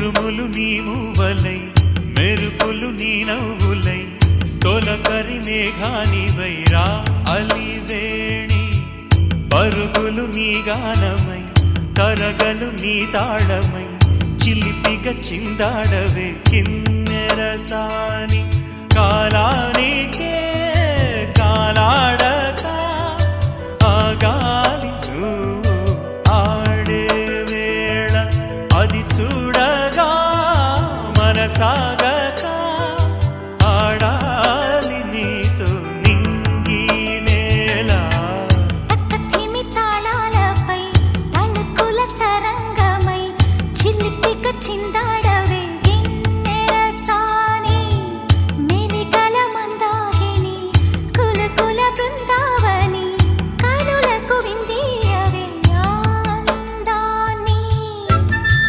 ఉరుములు నీ మూవలై మెరుపులు నీ నవ్వులై తొలకరి మేఘానివైరా అలివేణి పరుగులు నీ గానమై తరగలు నీ తాళమై చిలిపిగ చిందాడవే కిన్నెరసాని కాలానికే కాలాడక ఆగాలి నువ్వు ఆడే వేళ అది చూడగా మనసాగ